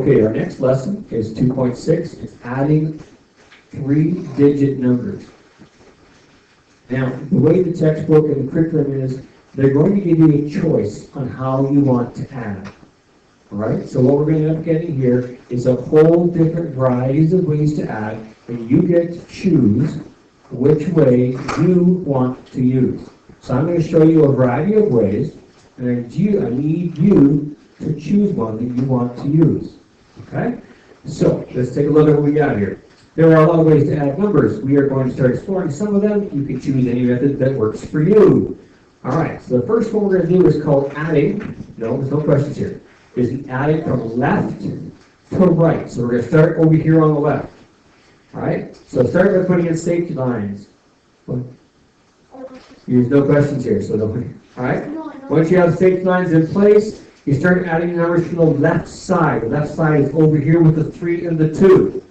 Okay, our next lesson is 2.6. It's adding three-digit numbers. Now, the way the textbook and the curriculum is, they're going to give you a choice on how you want to add. All right? So what we're going to end up getting here is a whole different varieties of ways to add, and you get to choose which way you want to use. So I'm going to show you a variety of ways, and I need you to choose one that you want to use. Okay? So let's take a look at what we got here. There are a lot of ways to add numbers. We are going to start exploring some of them. You can choose any method that works for you. All right, so the first one we're going to do is called adding. No, there's no questions here. Is adding from left to right. So we're going to start over here on the left. All right, so start by putting in safety lines. There's no questions here, so don't. All right, once you have safety lines in place, you start adding numbers from the left side. The left side is over here with the 3 and the 2.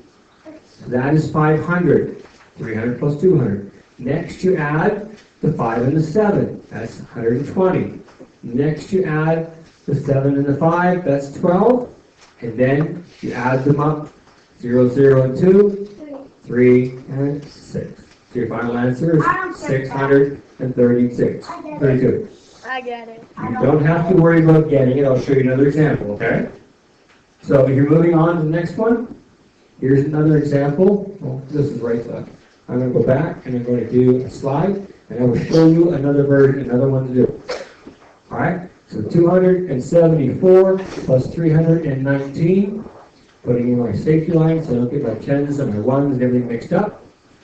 That is 500. 300 plus 200. Next you add the 5 and the 7. That's 120. Next you add the 7 and the 5. That's 12. And then you add them up. 0, 0, and 2. 3 and 6. So your final answer is 636. 32. I get it. You don't have to worry about getting it. I'll show you another example, okay? So if you're moving on to the next one, here's another example. Well, this is right side. I'm going to go back and I'm going to do a slide, and I will show you another version, another one to do. All right? So 274 plus 319. Putting in my safety line so I don't get my 10s and my 1s and everything mixed up.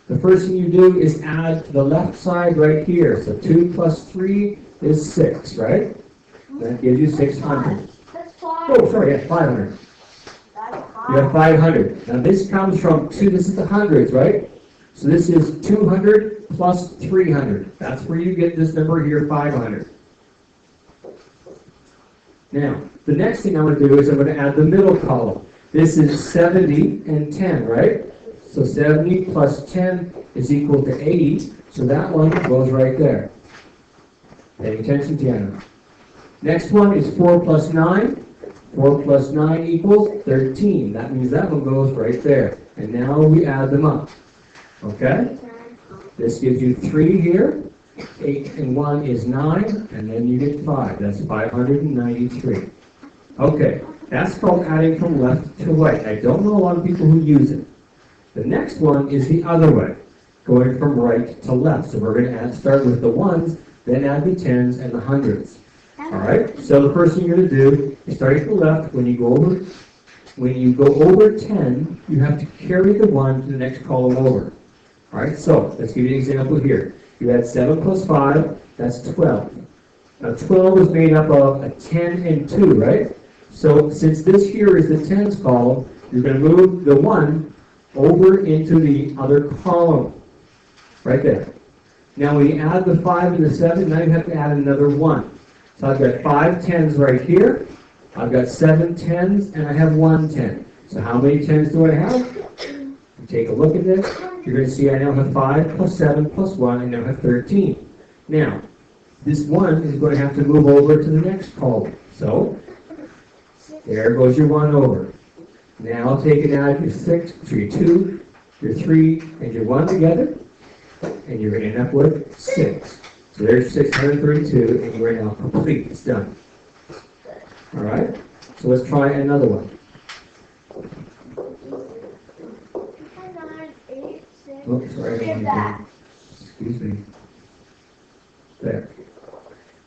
The first thing you do is add to the left side right here. So 2 plus 3 is 6, right? That gives you 600. Oh, sorry, yeah, 500. You have 500. Now this comes from 2, this is the hundreds, right? So this is 200 plus 300. That's where you get this number here, 500. Now, the next thing I'm going to do is I'm going to add the middle column. This is 70 and 10, right? So 70 plus 10 is equal to 80. So that one goes right there. Pay attention, Tiana. Next one is 4 plus 9. 4 plus 9 equals 13. That means that one goes right there. And now we add them up. Okay? This gives you 3 here. 8 and 1 is 9. And then you get 5. That's 593. Okay. That's called adding from left to right. I don't know a lot of people who use it. The next one is the other way. Going from right to left. So we're going to start with the 1s, then add the 10s and the 100s. Alright, so the first thing you're going to do is start at the left. When you go over 10, you have to carry the 1 to the next column over. Alright, so let's give you an example here. You had 7 plus 5, that's 12. Now 12 is made up of a 10 and 2, right? So since this here is the 10s column, you're going to move the 1 over into the other column. Right there. Now when you add the 5 and the 7, now you have to add another 1. So I've got 5 10s right here. I've got 7 10s, and I have 1 10. So how many 10s do I have? You take a look at this. You're going to see I now have 5 plus 7 plus 1. I now have 13. Now, this 1 is going to have to move over to the next column. So, there goes your 1 over. Now take and add your 6, your 2, your 3, and your 1 together, and you're going to end up with 6. So there's 632, and you are now complete. It's done. All right? So let's try another one. Oh, sorry. Excuse me. There.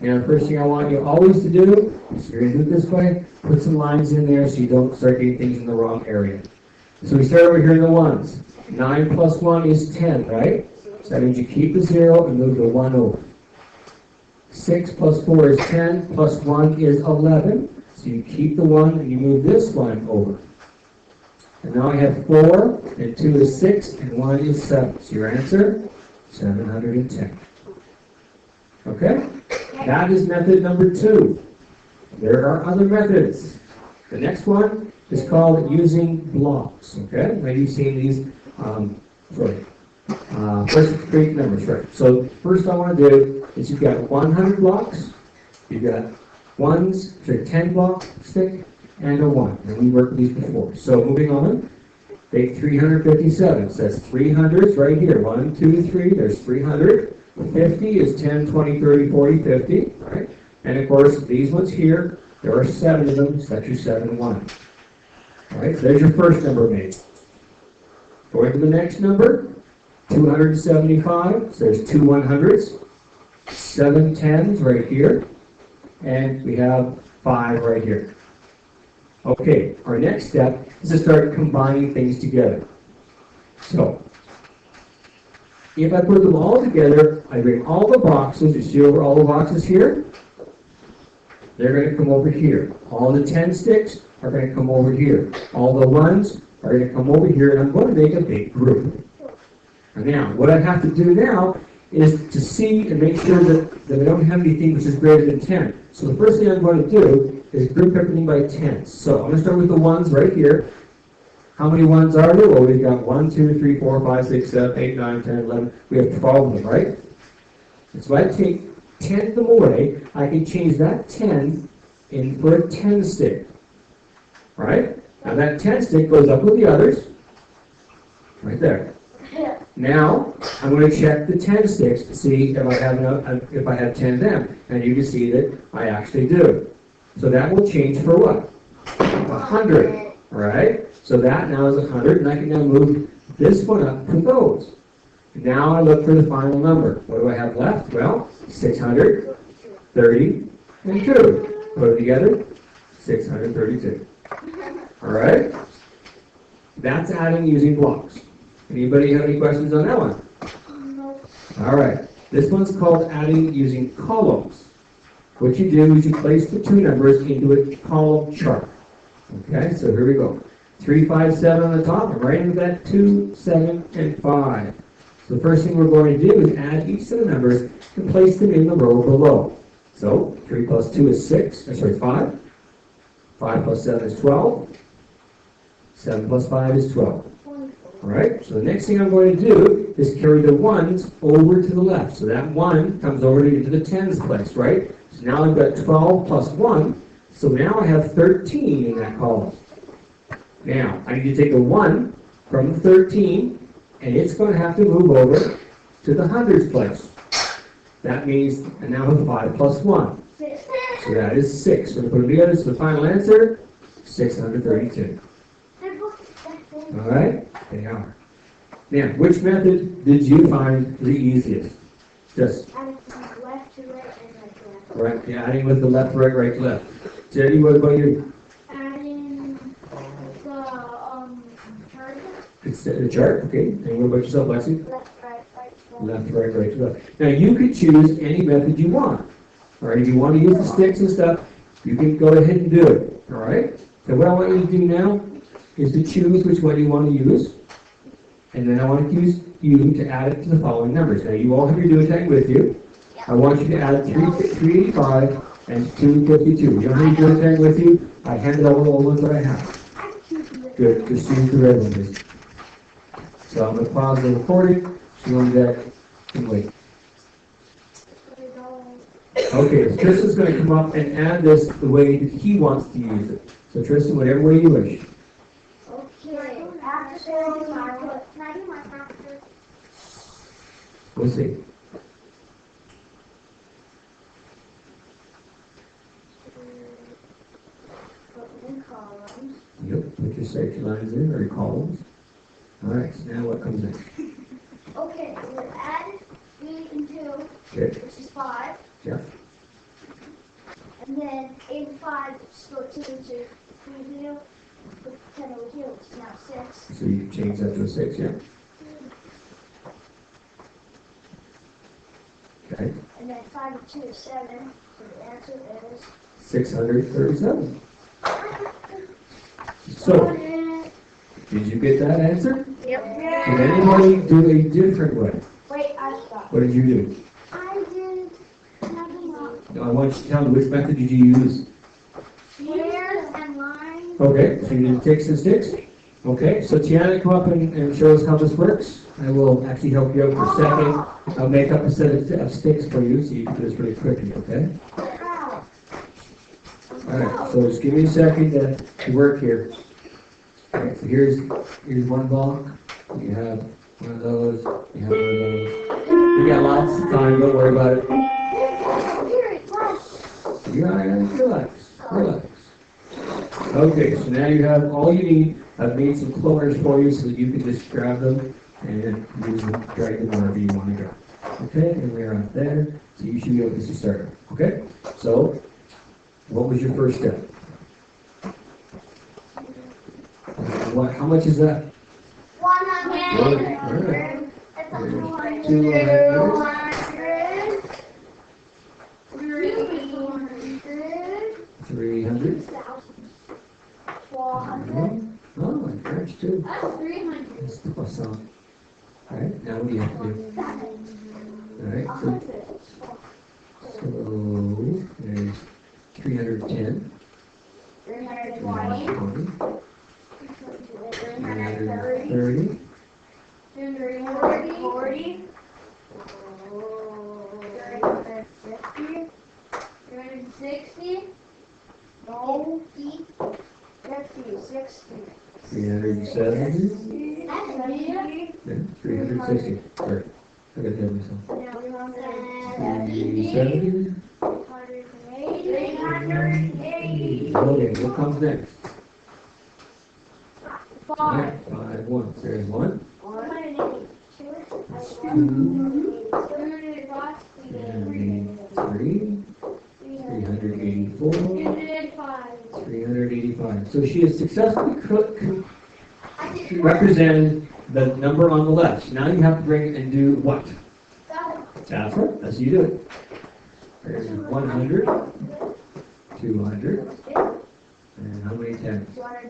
Now, the first thing I want you always to do is you're going to do it this way. Put some lines in there so you don't start getting things in the wrong area. So we start over here in the 1s. 9 plus 1 is 10, right? So that means you keep the 0 and move the 1 over. 6 plus 4 is 10, plus 1 is 11. So you keep the 1 and you move this 1 over. And now I have 4, and 2 is 6, and 1 is 7. So your answer, 710. Okay? That is method number 2. There are other methods. The next one is called using blocks. Okay? Maybe you've seen these. First create numbers, right? So first I want to do is you've got 100 blocks. You've got 10 block stick, and a 1. And we worked these before. So moving on, take 357. It says 300s right here. 1, 2, 3. There's 300. 50 is 10, 20, 30, 40, 50. Right? And of course, these ones here, there are 7 of them. So that's your 7, 1. All right, so there's your first number made. Going to the next number, 275. So there's 2 100s, 7 10s right here, and we have 5 right here. Okay, our next step is to start combining things together. So, if I put them all together, I bring all the boxes, you see over all the boxes here? They're going to come over here. All the 10 sticks are going to come over here. All the 1s are going to come over here, and I'm going to make a big group. Now, what I have to do now is to see and make sure that I don't have anything which is greater than 10. So the first thing I'm going to do is group everything by 10s. So I'm going to start with the 1s right here. How many 1s are there? Well, we've got 1, 2, 3, 4, 5, 6, 7, 8, 9, 10, 11. We have 12 of them, right? And so I take 10 of them away. I can change that 10 in for a 10 stick. Right? Now that 10 stick goes up with the others. Right there. Now, I'm going to check the 10 sticks to see if I have 10 of them. And you can see that I actually do. So that will change for what? 100. Right? So that now is 100, and I can now move this one up to those. Now I look for the final number. What do I have left? Well, 630 and 2. Put it together, 632. All right? That's adding using blocks. Anybody have any questions on that one? No. All right. This one's called adding using columns. What you do is you place the 2 numbers into a column chart. Okay, so here we go. 3, 5, 7 on the top, and right into that 2, 7, and 5. So the first thing we're going to do is add each of the numbers and place them in the row below. So 3 plus 2 is 5. 5 plus 7 is 12. 7 plus 5 is 12. Alright, so the next thing I'm going to do is carry the 1s over to the left. So that 1 comes over into the 10s place, right? So now I've got 12 plus 1, so now I have 13 in that column. Now, I need to take a 1 from the 13, and it's going to have to move over to the hundreds place. That means I now have 5 plus 1. So that is 6. We're going to put them together, so the final answer, 632. Alright, they are. Now, which method did you find the easiest? Just adding from left to right and right to left. right, yeah, adding with the left, right, right to left. Jenny, what about you? Adding the chart. It's the chart, okay. And what about yourself, Lexi? Left, right, right to left. Left, right, right to left. Now, you could choose any method you want. Alright, if you want to use the sticks and stuff, you can go ahead and do it. Alright? So what I want you to do now is to choose which one you want to use. And then I want to use you to add it to the following numbers. Now, you all have your do tag with you. I want you to add 385 and 252. You don't have your do tag with you. I handed out all the ones that I have. Good. Just use the red one, please. So I'm going to pause the recording. So you'll that and wait. Okay, so Tristan's going to come up and add this the way that he wants to use it. So Tristan, whatever way you wish. Okay, after saying my factor. We'll see. Put in columns. Yep, put your section lines in or your columns. All right, so now what comes next? Okay, we'll add 3 and 2, Okay, which is 5. yeah. And then 8 and 5, split 2 into 3 here. Put 10 over here, which is now 6. So you change that to a 6, yeah? Okay, And then 5 and 2 is 7. So the answer is 637. So, did you get that answer? Yep. Did anybody do a different way? Wait, I stopped. What did you do? I did nothing else. No, I want you to tell me which method did you use? Squares and lines. Okay, so you did ticks and sticks? Okay, so Tiana, come up and show us how this works. I will actually help you out for a second. I'll make up a set of sticks for you so you can do this really quickly, okay? Ow. All right, so just give me a second to work here. All right, so here's one block. You have one of those. You have one of those. We got lots of time. Don't worry about it. You're all right. Relax. Relax. Okay, so now you have all you need. I've made some cloners for you so that you can just grab them and use them, drag them wherever you want to go. Okay, and we're up there, so you should be able to start. Okay, so what was your first step? What? How much is that? 100. That's 200. 200. 300. 400. Oh, and French too. That's 300. That's the croissant. All right, now what do you have to do? All right, so there's 310. 320. 320. 330. 330. 340. 350. 360. No. 60. 370. That's 70. Yeah, 360. Sorry, I got to have myself. 370. 370. 380. Okay, what comes next? All 5. right, 5 ones. There's 1. 383. 384. 385. So she has successfully represented the number on the left. Now you have to bring and do what? That's right. That's how you do it. There's 100, 200, and how many tens? 1,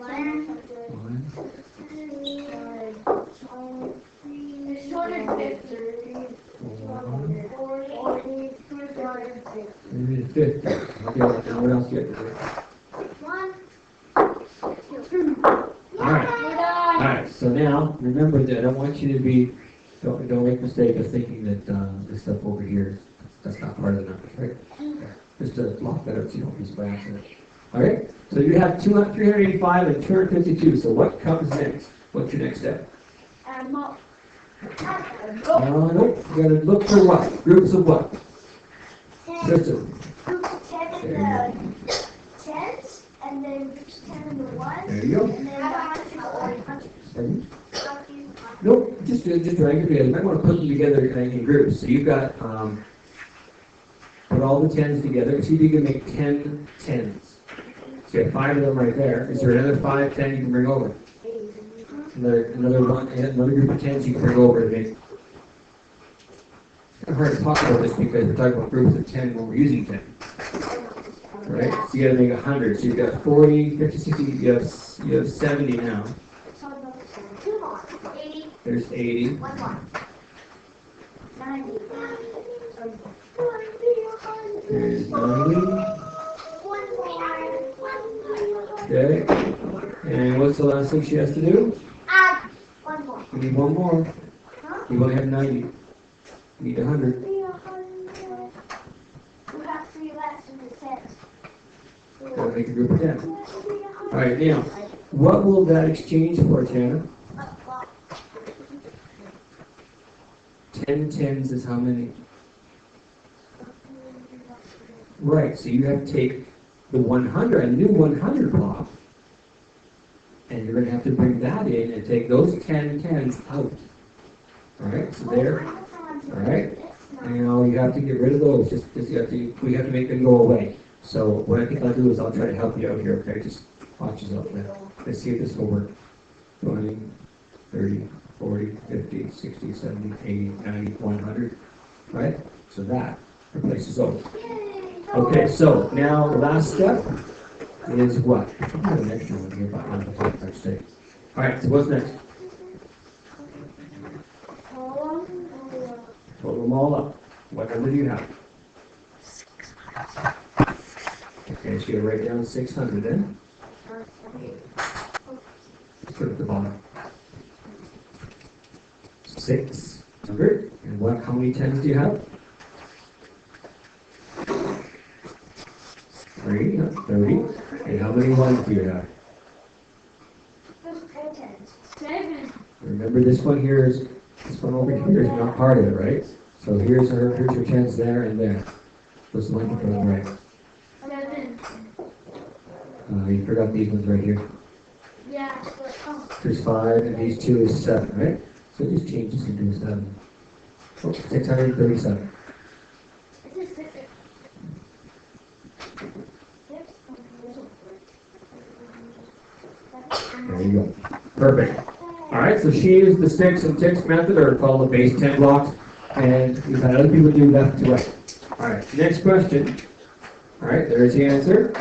50. Okay, now what else do you have to do? All right, so now, remember that I don't want you to be, don't make the mistake of thinking that this stuff over here, that's not part of the numbers, right? Just to block that out so you don't use by accident. All right, so you have 385 and 252, so what comes next? What's your next step? Nope, you gotta look for what? Groups of what? System. Tens, and then groups 10 and the 1. There you go. And then Pardon? Nope, just drag it together. You might want to put them together in groups. So you've got, put all the tens together. See if you can make 10 tens. So you have 5 of them right there. Is there another 5, 10 you can bring over? Another group of tens you can bring over to make. It's kind of hard to talk about this because we're talking about groups of 10 when we're using 10. Right? So you got to make 100. So you've got 40, 50, 60, you have 70 now. 80. There's 80. 90. There's 90. Okay. And what's the last thing she has to do? Add 1 more. You need 1 more. You only have 90. You need 100. We have 3 less in the tens. Gotta make a group of 10. All right, now, what will that exchange for, Tana? 10 tens is how many? Right, so you have to take the 100, a new 100 block, and you're going to have to bring that in and take those 10 tens out. All right, so there. All right, now you have to get rid of those. We have to make them go away. So what I think I'll do is I'll try to help you out here. Okay, just watch yourself now. Let's see if this will work. 20, 30, 40, 50, 60, 70, 80, 90, 100. Right? So that replaces those. Okay, so now the last step is what? I have an extra one here, but I'm going to say. All right, so what's next? Total them all up. What number do you have? Okay, so you write down 600 then. Put it at the bottom. 600. And what? How many tens do you have? 3. Huh? 30. And how many ones do you have? Four tens. 7. Remember this one here is, this one over here is not part of it, right? So here's your 10s there and there. Those ones are going right. 7. You forgot these ones right here. Yeah. Oh. There's 5 and these 2 is 7, right? So just change this into a 7. Oh, 637. It's a 6. There you go. Perfect. All right, so she used the sticks and ticks method, or called the base 10 blocks, and we've had other people do left to right. All right, next question. All right, there's the answer.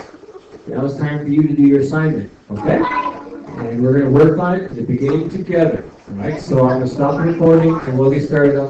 Now it's time for you to do your assignment, okay? And we're going to work on it at the beginning together. All right, so I'm going to stop the recording, and we'll get started on